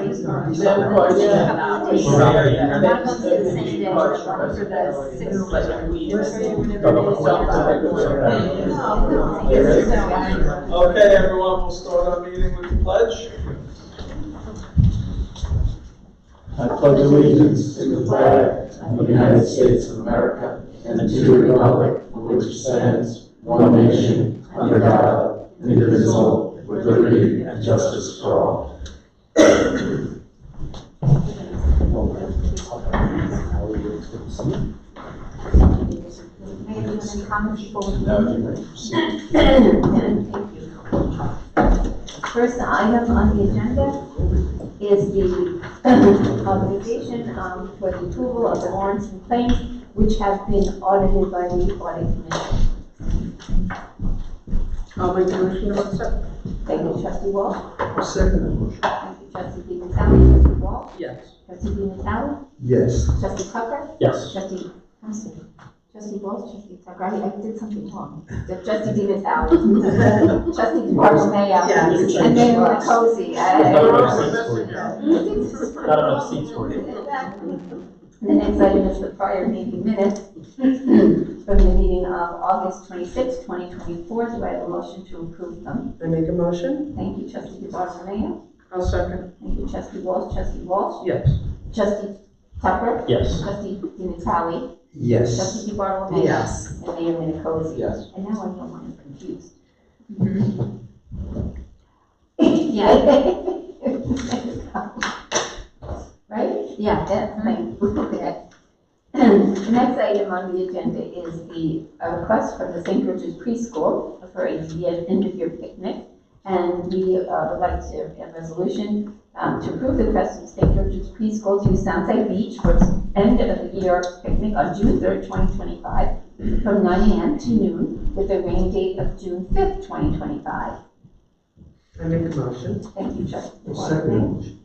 parties or? Not quite yet. Not We're both the same day, one for the 6th anniversary or whatever. Okay, everyone, we'll start our meeting with the pledge. I pledge allegiance to the flag of the United States of America and to the republic for which stands one nation, under God, indivisible, with liberty and justice for all. Any comments before we First item on the agenda is the authorization for the approval of the warrants and claims which have been audited by the audit commission. I'll make the motion to accept. Thank you, Trustee Walsh. Second the motion. Thank you, Trustee DiNatale. Trustee Walsh. Yes. Trustee DiNatale. Yes. Trustee Tucker. Yes. Trustee Walsh. Trustee Tucker. I did something wrong. Trustee DiNatale. Trustee Bartolomeo. Yes. And Mayor Nicosi. Not enough seats for you. The next item is the prior meeting minutes from the meeting of August 26, 2024. Do I have a motion to approve them? I make a motion. Thank you, Trustee Bartolomeo. I'll second. Thank you, Trustee Walsh. Trustee Walsh. Yes. Trustee Tucker. Yes. Trustee DiNatale. Yes. Trustee Bartolomeo. Yes. And Mayor Nicosi. Yes. And now I know why I'm confused. Yeah. Right? Yeah, that's fine. Okay. The next item on the agenda is the request from the St. George's Preschool for a end-of-year picnic. And we would like to have a resolution to approve the request from St. George's Preschool to Sunside Beach for its end-of-the-year picnic on June 3rd, 2025, from 9 a.m. to noon, with a rain date of June 5th, 2025. I make a motion. Thank you, Trustee Second Waterman. motion.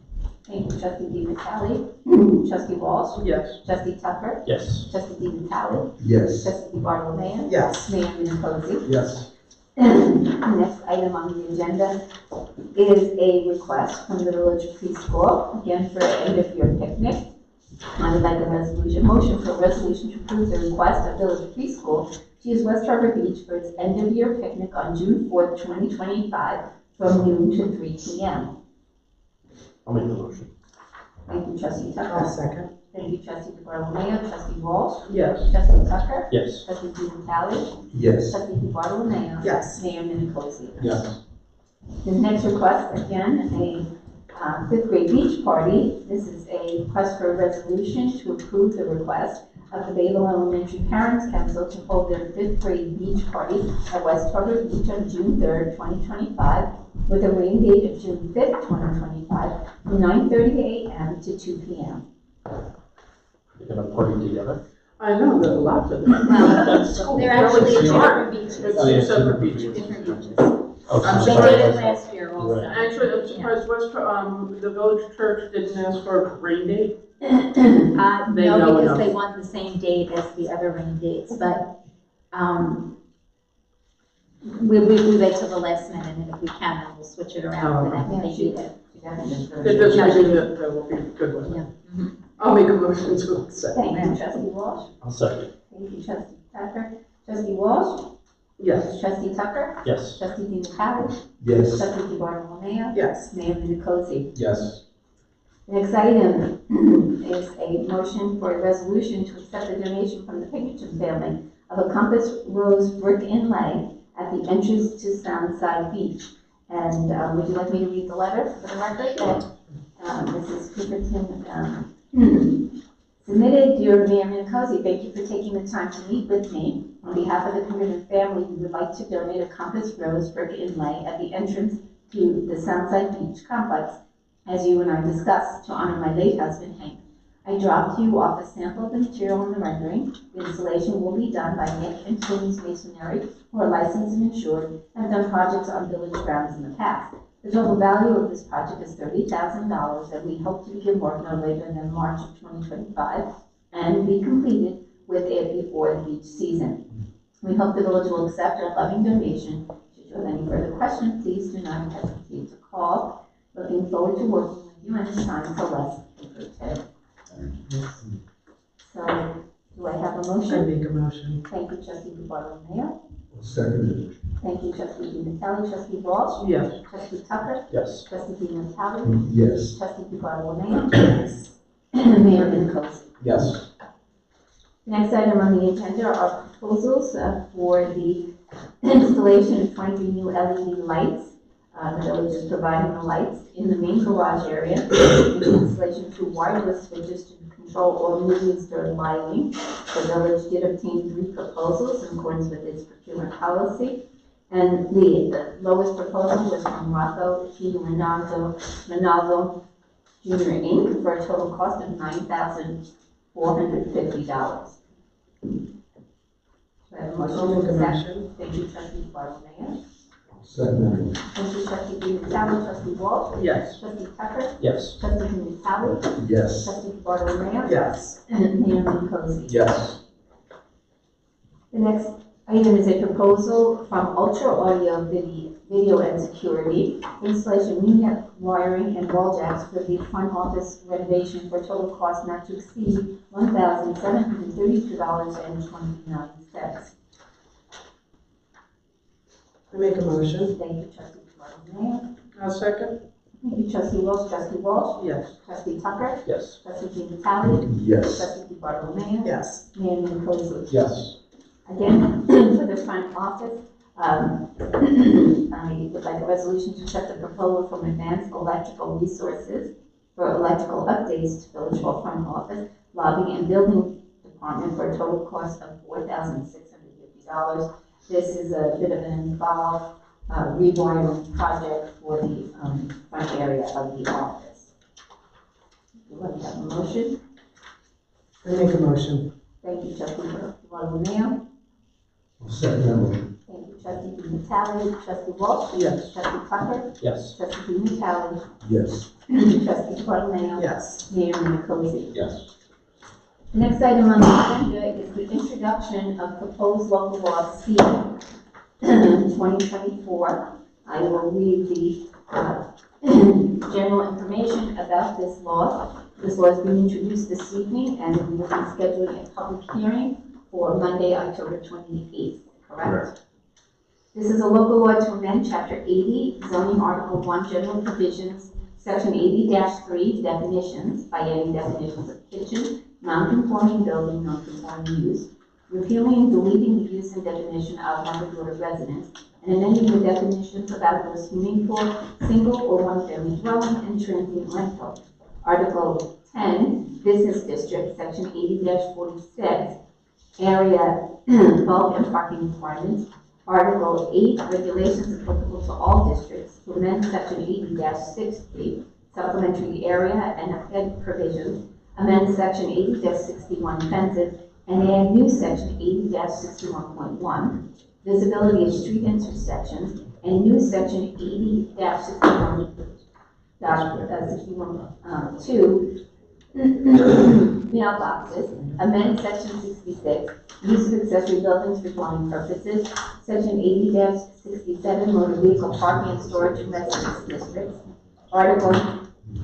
Thank you, Trustee DiNatale. Trustee Walsh. Yes. Trustee Tucker. Yes. Trustee DiNatale. Yes. Trustee Bartolomeo. Yes. Mayor Nicosi. Yes. The next item on the agenda is a request from the Village Preschool, again for an end-of-year picnic. I would like a motion for a resolution to approve the request of Village Preschool to use West Harbor Beach for its end-of-year picnic on June 4th, 2025, from noon to 3 p.m. I'll make the motion. Thank you, Trustee Tucker. I'll second. Thank you, Trustee Bartolomeo. Trustee Walsh. Yes. Trustee Tucker. Yes. Trustee DiNatale. Yes. Trustee Bartolomeo. Yes. Mayor Nicosi. Yes. The next request, again, a fifth grade beach party. This is a request for a resolution to approve the request of the Bayville Elementary Parents Council to hold their fifth grade beach party at West Harbor Beach on June 3rd, 2025, with a rain date of June 5th, 2025, from 9:30 a.m. to 2 p.m. We're gonna party together. I know, there's lots of them. They're actually at different beaches. It's two separate beaches. Different beaches. Oh, I'm They sorry. did it last year also. Actually, I'm surprised the village church didn't ask for a rain date. They No, know because enough. they want the same date as the other rain dates, but, we wait till the last minute, and if we can, then we'll switch it around for them if they need it. It doesn't mean that will be a good one. Yeah. I'll make a motion to accept. Thank you, Trustee Walsh. I'll second. Thank you, Trustee Tucker. Trustee Walsh. Yes. Trustee Tucker. Yes. Trustee DiNatale. Yes. Trustee Bartolomeo. Yes. Mayor Nicosi. Yes. Next item is a motion for a resolution to accept a donation from the Pinkerton family of a Compass Rose brick inlay at the entrance to Sunside Beach. And would you like me to read the letter for the record that Mrs. Pinkerton submitted? Dear Mayor Nicosi, thank you for taking the time to meet with me. On behalf of the Pinkerton family, we would like to donate a Compass Rose brick inlay at the entrance to the Sunside Beach complex, as you and I discussed, to honor my late husband, Hank. I dropped you off a sample of the material in the rendering. The installation will be done by Nick and Twins Masonry, who are licensed and insured and have done projects on village grounds in the past. The total value of this project is $30,000, and we hope to begin work no later than March of 2025 and be completed with it before the beach season. We hope the village will accept our loving donation. Should you have any further questions, please do not hesitate to call. Looking forward to working with review and assign Celeste Pinkerton. So, do I have a I motion? make a motion. Thank you, trustee Bartolomeo. Second. Thank you, trustee Natali, trustee Walsh, Yes. trustee Tucker, Yes. trustee Natali, Yes. trustee Bartolomeo. Yes. Mayor Minkowski. Yes. Next item on the agenda are proposals for the installation of 23 new LED lights. The village is providing the lights in the main garage area, and installation of 2 wireless switches to control all newly installed lighting. The village did obtain 3 proposals in accordance with its procurement policy, and the lowest proposal was from Rocco T. Ronaldo Jr. Inc. for a total cost of $9,450. Do I have a motion I'll to make a accept? motion. Thank you, trustee Bartolomeo. Second. Thank you, trustee Natali, trustee Walsh, Yes. trustee Tucker, Yes. trustee Natali, Yes. trustee Bartolomeo, Yes. and Mayor Minkowski. Yes. The next item is a proposal from Ultra Audio Video and Security, installation of new net wiring and wall jacks for the front office renovation for a total cost not to exceed $1,732.29. I make a motion. Thank you, trustee Bartolomeo. I'll second. Thank you, trustee Walsh, Yes. trustee Tucker, Yes. trustee Natali, Yes. trustee Bartolomeo, Yes. Mayor Minkowski. Yes. Again, for the front office, I would like a resolution to accept the proposal from Advanced Electrical Resources for electrical updates to Village Hall front office, lobby and building department for a total cost of $4,650. This is a bit of an involved rewiring project for the front area of the office. Do I have a motion? I make a motion. Thank you, trustee Bartolomeo. Second. Thank you, trustee Natali, trustee Walsh, Yes. trustee Tucker, Yes. trustee Natali, Yes. trustee Bartolomeo, Yes. Mayor Minkowski. Yes. The next item on the agenda is the introduction of proposed local law C 2024. I will read the general information about this law. This law is being introduced this evening, and we will be scheduling a public hearing for Monday, October 28th, correct? This is a local law to amend Chapter 80, zoning Article 1, general provisions, Section 80-3, definitions, by adding definitions of kitchen, non-conforming building, non-conforming use, repealing and deleting the use and definition of one-bedroom residence, and amending the definitions of outdoor swimming pool, single or one-family dwelling, and transient rental. Article 10, business district, Section 80-46, area, bulk and parking requirements. Article 8, regulations applicable to all districts, to amend Section 80-60, supplementary area and effect provisions, amend Section 80-61, fences, and add new Section 80-61.1, visibility of street intersections, and new Section 80-61.2, mailboxes, amend Section 66, use of accessory buildings for dwelling purposes, Section 80-67, motor vehicle parking and storage in residence districts, Article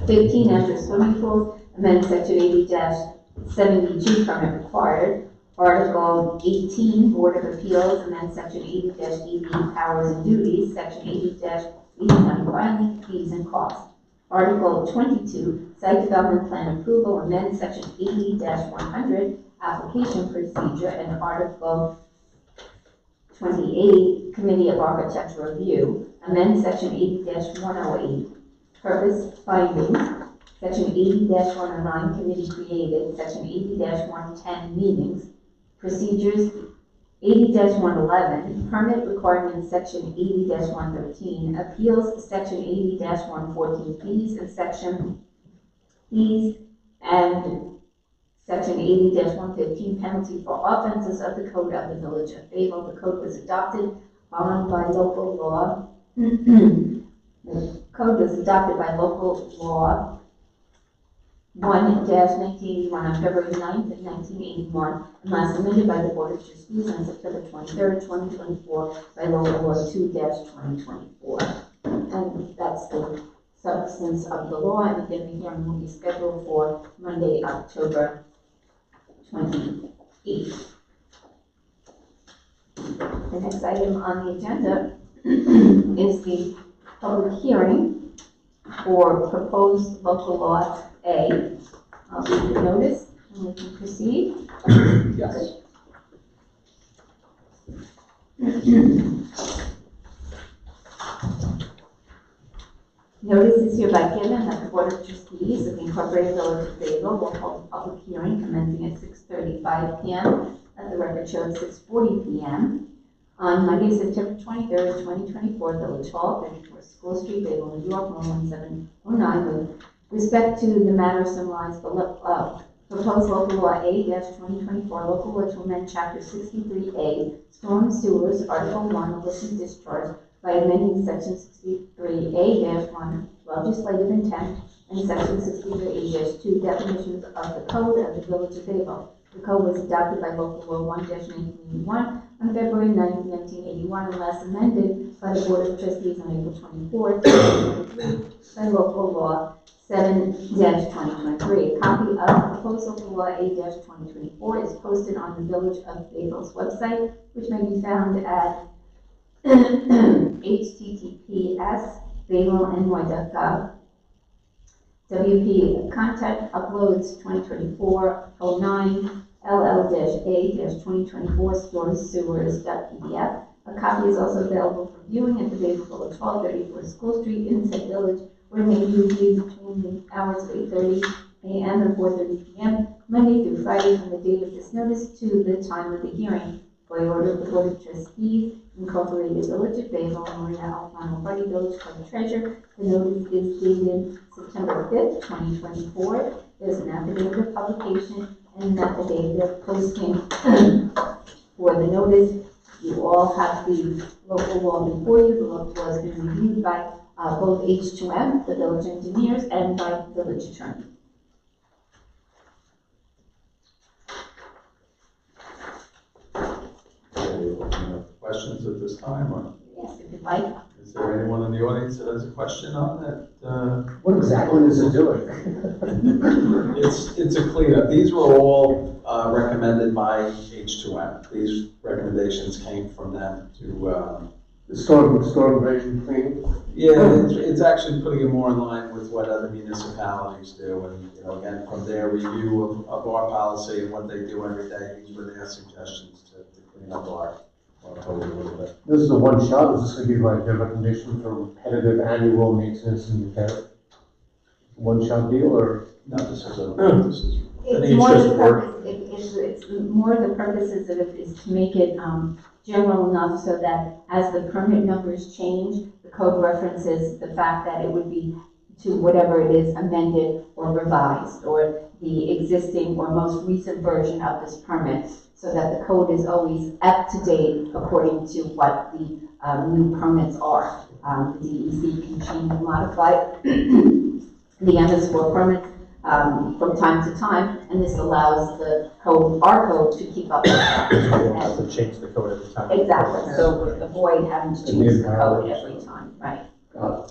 15, after swimming pools, amend Section 80-72, permit required, Article 18, Board of Appeals, amend Section 80-80, powers and duties, Section 80-89, filing fees and costs, Article 22, Site Development Plan Approval, amend Section 80-100, Application Procedure, and Article 28, Committee of Architectural Review, amend Section 80-108, Purpose Findings, Section 80-109, Committee Created, Section 80-110, Meetings, Procedures, 80-111, Permit Requirements, Section 80-113, Appeals, Section 80-114, Fees, and Section Fees, and Section 80-115, Penalty for Offenses of the Code of the Village of Bayville. The code was adopted by local law. The code was adopted by local law 1-1981 on February 9th, 1981, and last amended by the Board of Trustees on September 23rd, 2024, by local law 2-2024. And that's the substance of the law, and again, the hearing will be scheduled for Monday, October 28th. The next item on the agenda is the public hearing for proposed local law A. I'll read the notice and we can proceed. Yes. Notice is hereby given that the Board of Trustees of the Incorporated Village of Bayville will hold a public hearing commencing at 6:35 p.m. Let the record show 6:40 p.m. on Monday, September 23rd, 2024, Village Hall, 34 School Street, Bayville, New York, 11709, with respect to the matter summarized below. Proposed local law A-2024, local law to amend chapter 63A, storm sewers, article 1, illicit discharge, by amending section 63A-1, legislative intent, and section 63A-2, definitions of the code of the Village of Bayville. The code was adopted by local law 1-1981 on February 9, 1981, unless amended by the Board of Trustees on April 24, 2023, by local law 7-2023. A copy of the proposed local law A-2024 is posted on the Village of Bayville's website, which may be found at https://bayvilleny.gov. WP Contact Uploads 2024-09 LL-A-2024 Storm Sewers.pdf. A copy is also available for viewing at the Bayville Village Hall, 34 School Street, in said village, where it may be viewed between the hours of 8:30 a.m. and 4:30 p.m. Monday through Friday from the date of this notice to the time of the hearing. By order of the Board of Trustees, Incorporated Village of Bayville, Maria Alfano Party Village Club Treasurer. The notice is dated September 5th, 2024. There's an affidavit of publication and an affidavit of posting for the notice. You all have the local law before you. The local law has been reviewed by both H2M, the village engineers, and by the village attorney. Questions at this time, or Yes, if you'd like. is there anyone in the audience that has a question on that? What exactly is it doing? It's a cleanup. These were all recommended by H2M. These recommendations came from them to. Storm drain cleaning? Yeah, it's actually putting it more in line with what other municipalities do, and again, from their review of our policy and what they do every day, these were their suggestions to clean up our code a little bit. This is a one shot, is this going to be like a recommendation for repetitive annual maintenance and repair? One shot deal, or? No, this is. It's more the purpose, it's more the purposes of it is to make it general enough so that as the permit numbers change, the code references the fact that it would be to whatever it is amended or revised, or the existing or most recent version of this permit, so that the code is always up to date according to what the new permits are. The DEC can change and modify the MS4 permits from time to time, and this allows the code, our code, to keep up with that. You don't have to change the code every time. Exactly, so avoid having to change the code every time, right? So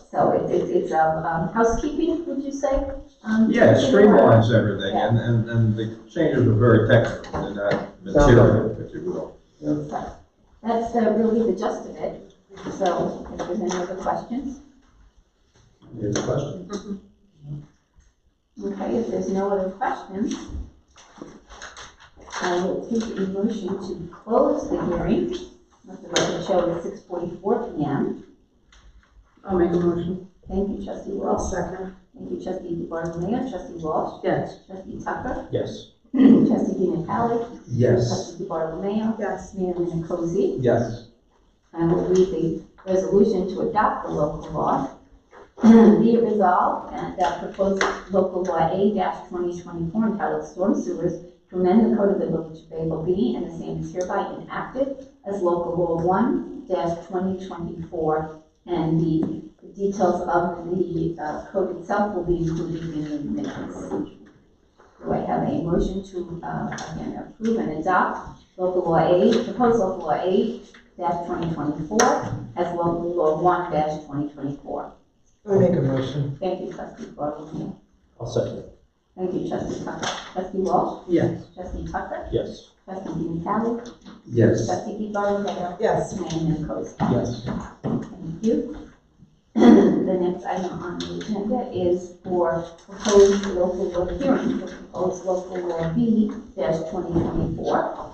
it's housekeeping, would you say? Yeah, it streamlines everything, Yeah. and the changes are very technical, they're not material, if you will. So that's really the gist of it. So if there's any other questions? Any other questions? Okay, if there's no other questions, I will take a motion to close the hearing. Let the record show at 6:44 p.m. I'll make a motion. Thank you, Trustee I'll Walsh. second. Thank you, Trustee DeBartolomeo. Trustee Walsh. Yes. Trustee Tucker. Yes. Trustee Di Natale. Yes. Trustee DeBartolomeo. Yes. Mayor Minicozzi. Yes. I will read the resolution to adopt the local law. Be it resolved that proposed local law A-2024 entitled Storm Sewers to amend the code of the Village of Bayville be, and the same is hereby enacted as local law 1-2024, and the details of the code itself will be included in the minutes. Do I have a motion to again approve and adopt local law proposed local law A-2024 as local law 1-2024? I make a motion. Thank you, trustee Bartolomeo. I'll second. Thank you, trustee Tucker. Trustee Walsh? Yes. Trustee Tucker? Yes. Trustee Vitale? Yes. Trustee Bartolomeo? Yes. Mayor Michaelozzi? Yes. Thank you. The next item on the agenda is for proposed local law hearing for proposed local law B-2024.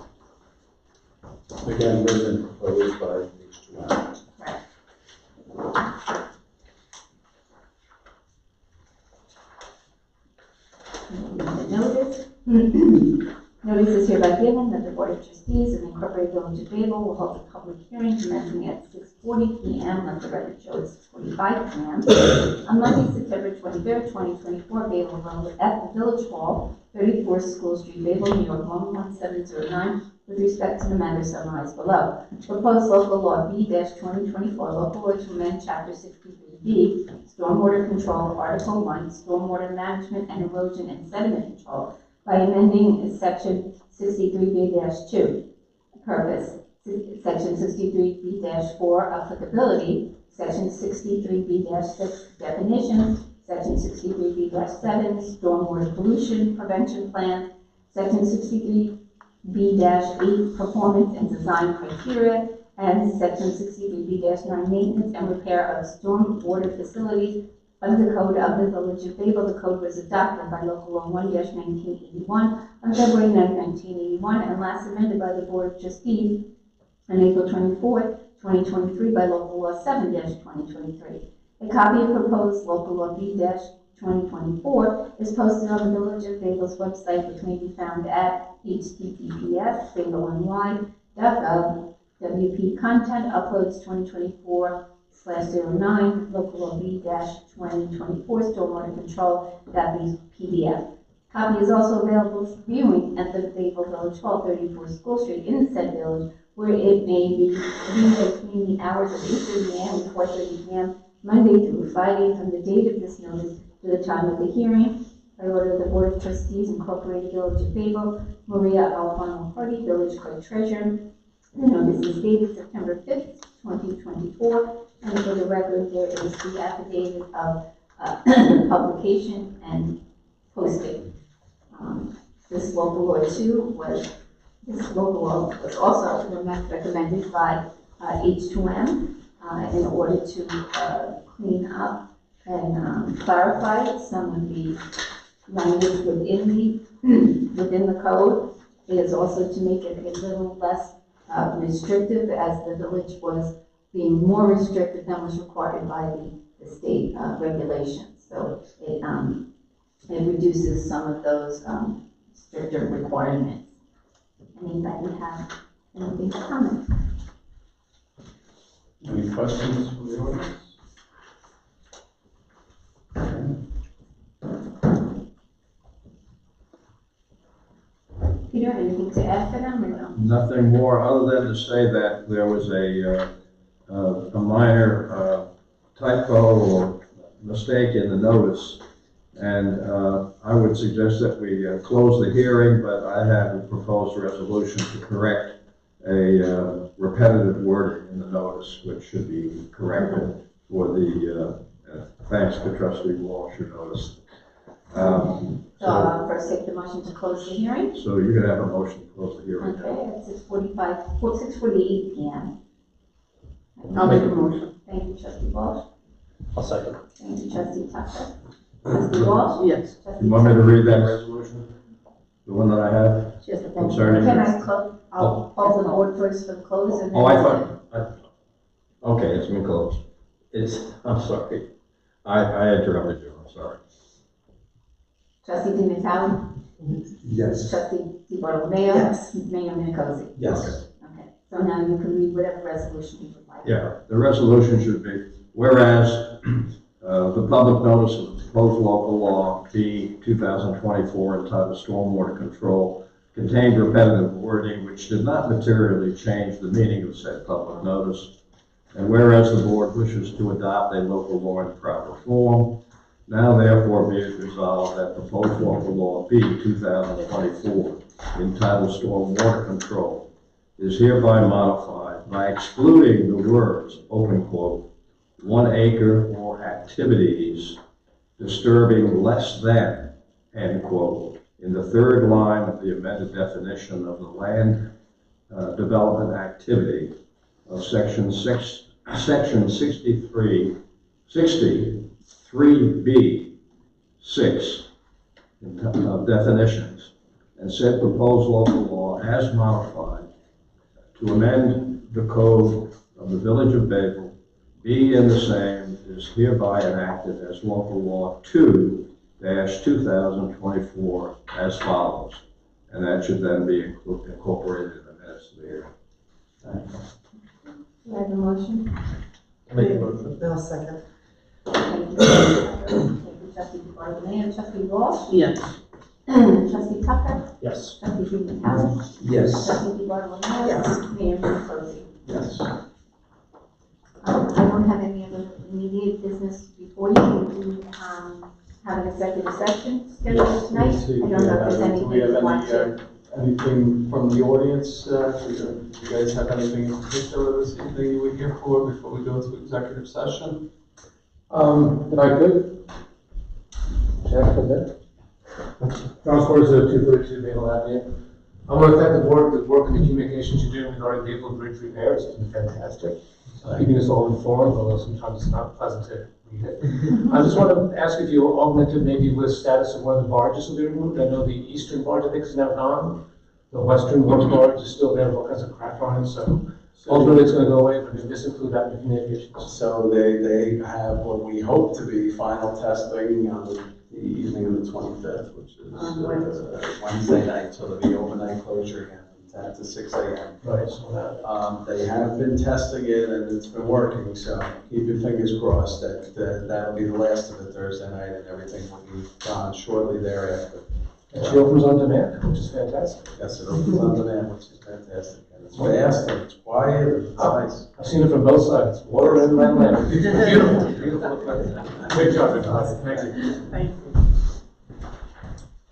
Again, written and proposed by H2M. The notice. Notice is hereby given that the Board of Trustees of the Incorporated Village of Bayville will hold a public hearing commencing at 6:40 p.m. Let the record show it's 6:45 p.m. on Monday, September 23rd, 2024, Bayville Road at the Village Hall, 34 School Street, Bayville, New York, 11709, with respect to the matter summarized below. Proposed local law B-2024, local law to amend Chapter 63B, Stormwater Control, Article 1, Stormwater Management and Erosion and Sediment Control, by amending Section 63B-2. Purpose, Section 63B-4, applicability, Section 63B-6, definitions, Section 63B-7, stormwater pollution prevention plan, Section 63B-8, performance and design criteria, and Section 63B-9, maintenance and repair of stormwater facilities. Under the Code of the Village of Bayville, the code was adopted by Local Law 1-1981 on February 9, 1981, and last amended by the Board of Trustees on April 24, 2023, by Local Law 7-2023. A copy of proposed Local Law B-2024 is posted on the Village of Bayville's website, which may be found at https://bayvilleonline.gov. WP content uploads 2024/09, Local Law B-2024, Stormwater Control, PDF. Copy is also available for viewing at the Bayville Village Hall, 34 School Street, in said village, where it may be viewed between the hours of 8:30 a.m. and 4:30 p.m., Monday through Friday, from the date of this notice to the time of the hearing. By order of the Board of Trustees, Incorporated Village of Bayville, Maria Alfano Hardy, Village Clerk Treasurer. The notice is dated September 5th, 2024, and for the record, there is the affidavit of publication and posting. This local law was also recommended by H2M in order to clean up and clarify some of the language within the code. It is also to make it a little less restrictive, as the village was being more restrictive than was required by the state regulations. So it reduces some of those stricter requirements. Anybody have anything to comment? Any questions from the audience? Peter, anything to add for them or no? Nothing more other than to say that there was a minor typo or mistake in the notice. And I would suggest that we close the hearing, but I have a proposed resolution to correct a repetitive word in the notice, which should be corrected for the, thanks to Trustee Walsh, who noticed. So I'll first take the motion to close the hearing. So you're gonna have a motion to close the hearing now. Okay, at 6:48 p.m. I'll make a motion. Thank you, Trustee Walsh. I'll second. Thank you, Trustee Tucker. Trustee Walsh? Yes. Trustee You want me to Tucker? read that resolution? The one that I have Just a concerning? Can I close? I'll call the board first for the close and then. Oh, okay, it's been closed. I'm sorry. I interrupted you, I'm sorry. Trustee DiNatale? Yes. Trustee Bartolomeo? Yes. Mayor Michaelozzi? Yes. Okay, so now you can read whatever resolution you would like. Yeah, the resolution should be, whereas the public notice of the proposed local law B 2024 entitled Stormwater Control contained repetitive wording which did not materially change the meaning of said public notice. And whereas the board wishes to adopt a local law in proper form, now therefore be it resolved that proposed local law B 2024 entitled Stormwater Control is hereby modified by excluding the words, open quote, 1 acre or at activities disturbing less than, end quote, in the third line of the amended definition of the land development activity of section 63B 6 of definitions, and said proposed local law as modified to amend the code of the Village of Bayville be and the same is hereby enacted as local law 2-2024 as follows. And that should then be incorporated in the minutes of the hearing. Thank you. Do I have a motion? Make a motion. I'll second. Thank you. Thank you, Trustee Bartolini. Trustee Walsh? Yes. Trustee Tucker? Yes. Trustee Stephen Howard? Yes. Trustee Bartolini? Yes. Mayor Murphy? Yes. I don't have any other immediate business before you. We do have an executive session scheduled tonight. I don't know if there's anything Do we have you want to. anything from the audience? Do you guys have anything in particular this evening you would hear for before we go to executive session? If I could, Jack, for that. John Forrest, 232 Bayville Avenue. I want to thank the board for the work and the communications you're doing regarding Bayville Bridge repairs. It's been fantastic. Keeping us all informed, although sometimes it's not pleasant to read it. I just want to ask if you augmented maybe with status of one of the barges will be removed. I know the eastern barge, I think, is now gone. The western one barge is still there, all kinds of crap on it, so ultimately it's going to go away, but did this include that in the communications? So they have what we hope to be final testing on the evening of the 25th, which is Wednesday night, so there'll be overnight closure again from 10 to 6 a.m. Right, so that. They have been testing it and it's been working, so keep your fingers crossed that that'll be the last of it Thursday night and everything will be gone shortly thereafter. And she opens on demand, which is fantastic. Yes, it opens on demand, which is fantastic. And it's fast and it's quiet and it's nice. I've seen it from both sides, water and land. Beautiful, beautiful. Great job, guys. Thank you. Thank you.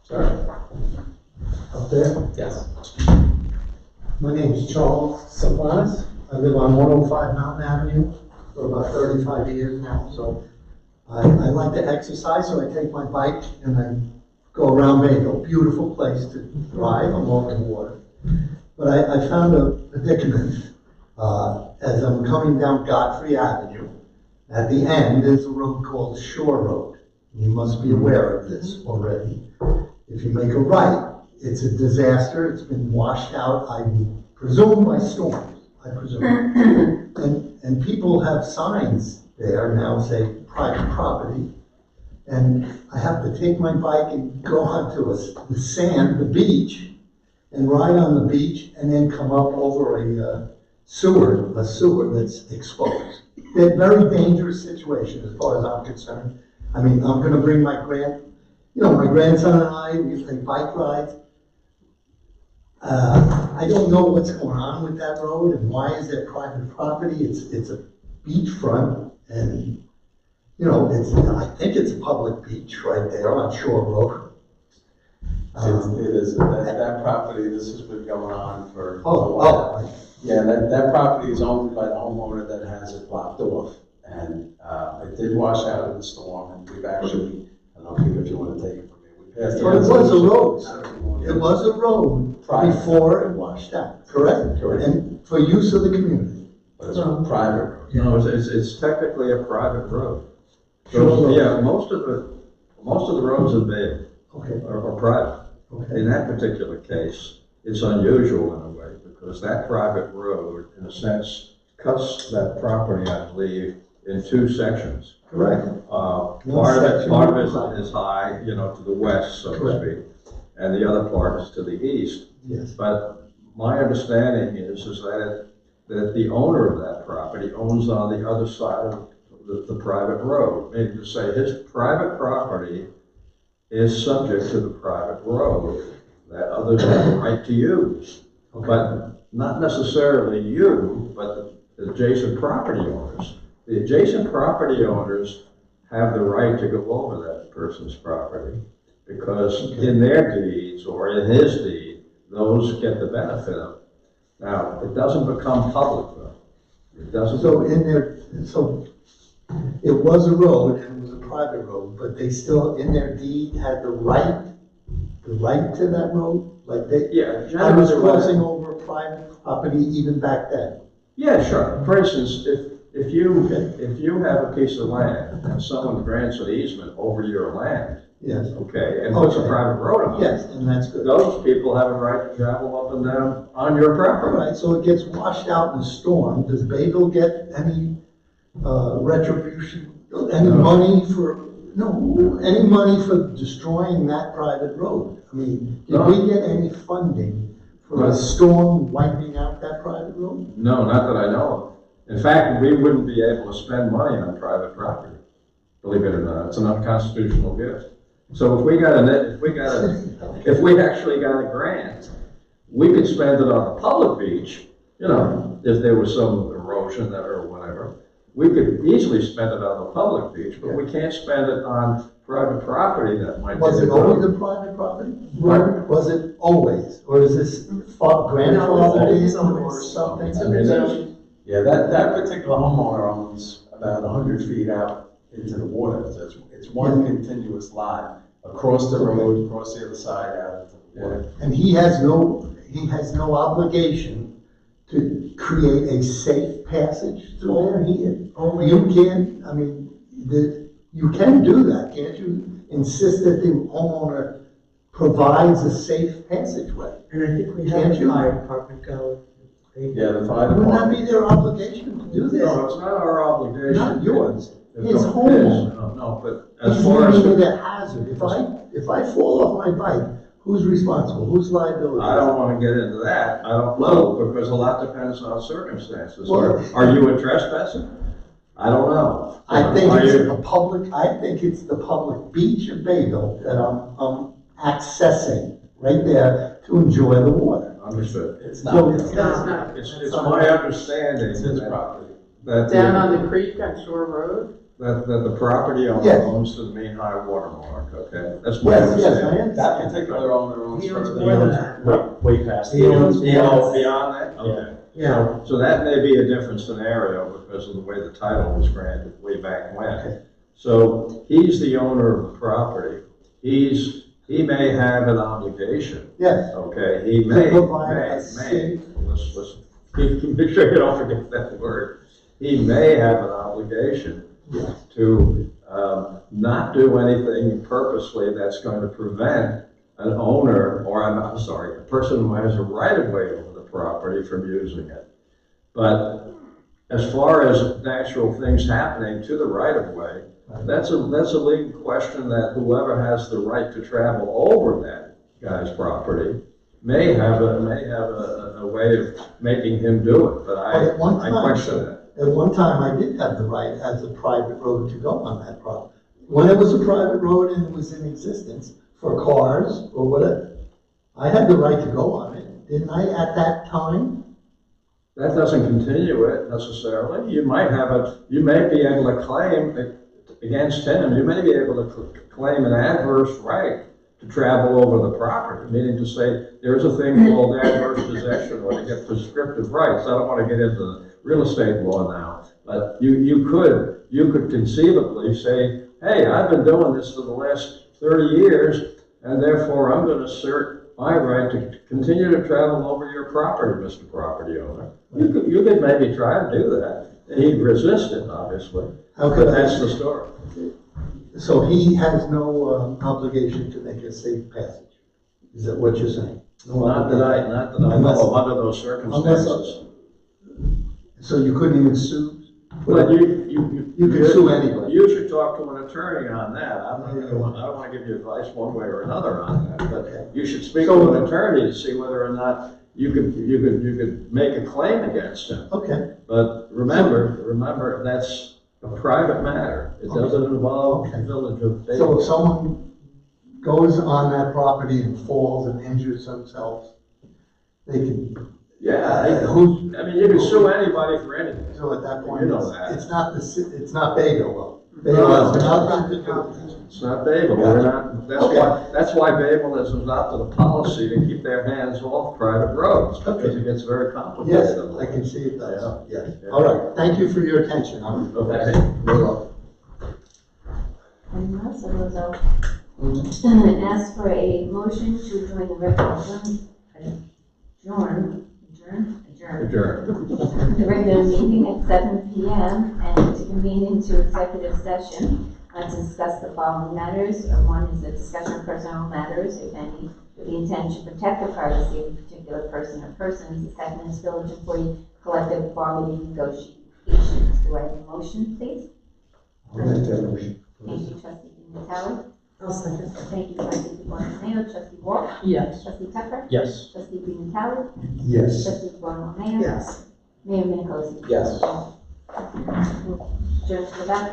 Sorry. Up there? Yes. My name is Charles Savanas. I live on 105 Mountain Avenue for about 35 years now. So I like to exercise, so I take my bike and I go around Bayville. Beautiful place to drive along the water. But I found a predicament as I'm coming down Godfrey Avenue. At the end, there's a road called Shore Road. You must be aware of this already. If you make a right, it's a disaster. It's been washed out, I presume, by storms, I presume. And people have signs there now say private property. And I have to take my bike and go onto the sand, the beach, and ride on the beach and then come up over a sewer that's exposed. They're very dangerous situation as far as I'm concerned. I mean, I'm gonna bring my grandson and I, we take bike rides. I don't know what's going on with that road and why is that private property? It's a beachfront and, I think it's a public beach right there on Shore Road. It is, that property, this has been going on for a while. Yeah, that property is owned by the homeowner that has it blocked off. And it did wash out in the storm, and we've actually, I don't know, Peter, if you want to take it from me. We passed But it was a road, sir. It was a road Private. before it washed out, correct? Correct. And for use of the community. But it's a private road. It's technically a private road. Sure. So, yeah, most of the roads in Bayville Okay, are private. okay. In that particular case, it's unusual in a way, because that private road, in a sense, cuts that property, I believe, in two sections. Correct. Part section of is it is high, to the west, so to Correct. speak, and the other part is to the east. Yes. But my understanding is that the owner of that property owns on the other side of the private road. Maybe to say his private property is subject to the private road that others have the right to use. Okay. But not necessarily you, but the adjacent property owners. The adjacent property owners have the right to go over that person's property because in their deeds or in his deed, those get the benefit of it. Now, it doesn't become public though. It doesn't. So in there, so it was a road and it was a private road, but they still, in their deed, had the right to that road? Like they, Yeah, I was generally, crossing over private property even back then. yeah, sure. For instance, if you have a piece of land and someone grants an easement over your land, Yes, okay, and puts a Okay. private road on it, yes, and that's good. those people have a right to travel up and down on your All property. right, so it gets washed out in a storm. Does Bayville get any retribution, any No. money any money for destroying that private road? I mean, did No. we get any funding for No. a storm wiping out that private road? No, not that I know of. In fact, we wouldn't be able to spend money on private property, believe it or not. It's an unconstitutional gift. So if we actually got a grant, we could spend it on a public beach, you know, if there was some erosion or whatever. We could easily spend it on the public beach, but we can't spend it on private property that might. Was be it always eroded. a private property? Pardon? Was it always, or is this grandfathered in or something? I mean, there's- Yeah, that particular homeowner owns about 100 feet out into the water. So it's one continuous lot across the road, across the other side out into the water. And he has no obligation to create a safe passage through there. You can, I mean, you can do that, can't you? Insist that the homeowner provides a safe passageway. And I think we Can't had the you? fire department go. Yeah, the fire Wouldn't that department. be their obligation to do this? No, it's not our obligation. Not yours. It's His not home. his. No, but as It's far as, making it a hazard. If I fall off my bike, who's responsible? Whose liability? I don't want to get into that. I don't know, because a lot depends on circumstances. Are you a trespasser? I don't know. I think Are it's you- I think it's the public beach of Bayville that I'm accessing right there to enjoy the water. Understood. It's So- not. It's not. It's my understanding It's his that, property. Down on the creek on Shore Road? that the property owner Yes. owns to the mean high water mark, okay? That's my Yes, yes, I understanding. That understand. particular owner owns He owns further more than than that. Way past. He owns You know, more. beyond that? Okay. Yeah. So that may be a different scenario because of the way the title was granted way back when. So he's the owner of the property. He may have an obligation, Yes, okay? He may, provide a may, safe- let's make sure you don't forget that word. He may have an obligation yes. to not do anything purposely that's going to prevent an owner, or I'm sorry, a person who has a right of way over the property from using it. But as far as natural things happening to the right of way, that's a legal question that whoever has the right to travel over that guy's property may have a way of making him do it, but At one I time, question that. At one time, I did have the right as a private road to go on that property. When it was a private road and it was in existence for cars or whatever, I had the right to go on it, didn't I, at that time? That doesn't continue it necessarily. You may be able to claim against him, you may be able to claim an adverse right to travel over the property, meaning to say, there's a thing called adverse possession or to get prescriptive rights. I don't want to get into the real estate law now, but you could conceivably say, hey, I've been doing this for the last 30 years, and therefore I'm going to assert my right to continue to travel over your property, Mr. Property Owner. You could maybe try to do that. He'd resist it, obviously, How but could I? that's the story. So he has no obligation to make a safe passage? Is that what you're saying? No Not that I Unless- know of under those circumstances. So you couldn't even sue? But You can sue anybody. You should talk to an attorney on that. I don't want to give you advice one way or another on that, but you should speak to an attorney to see whether or not you could make a claim against him. Okay, But remember, that's a private matter. It doesn't involve the Okay. village of so if Bayville. someone goes on that property and falls and injures themselves, they can, Yeah, who's, I mean, you can sue anybody for anything. so at that point, You know that. it's not it's not Bayville though. No, Bayville it's has not. nothing to do with it. It's not Bayville, we're not, that's why Bayville has adopted a policy to keep their hands off private roads, because it gets very complicated. Yes, I can see it does, yes. Yeah. All right, thank you for your attention. Okay. You're welcome. Anyone else? Otherwise, I'll ask for a motion to join the adjourn the regular meeting at 7 p.m. and to convene into executive session to discuss the following matters. One is a discussion of personal matters, if any, with the intent to protect the privacy of a particular person or persons. The second is village employee collective bargaining negotiations. Do I have a motion, please? I'll make that motion. Thank you, Trustee Natale. I'll second. Thank you, Trustee Guarnaschio. Trustee Walsh. Yes. Trustee Tucker. Yes. Trustee Natale. Yes. Trustee Guarnaschio. Yes. Mayor Minicozy. Yes. Adjourn to the back.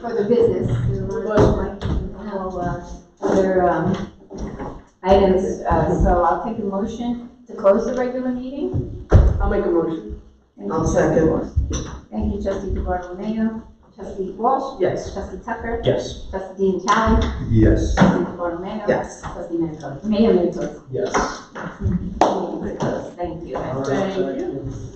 further business. Other items, so I'll take a motion to close the regular meeting. I'll make a motion. Thank I'll you, second. Thank you, trustee DeBartolomeo. Trustee Walsh? Yes. Trustee Tucker? Yes. Trustee Dean Chali? Yes. Trustee DeBartolomeo? Yes. Trustee Mayor Mayor Nichols? Yes. Thank you. Thank you.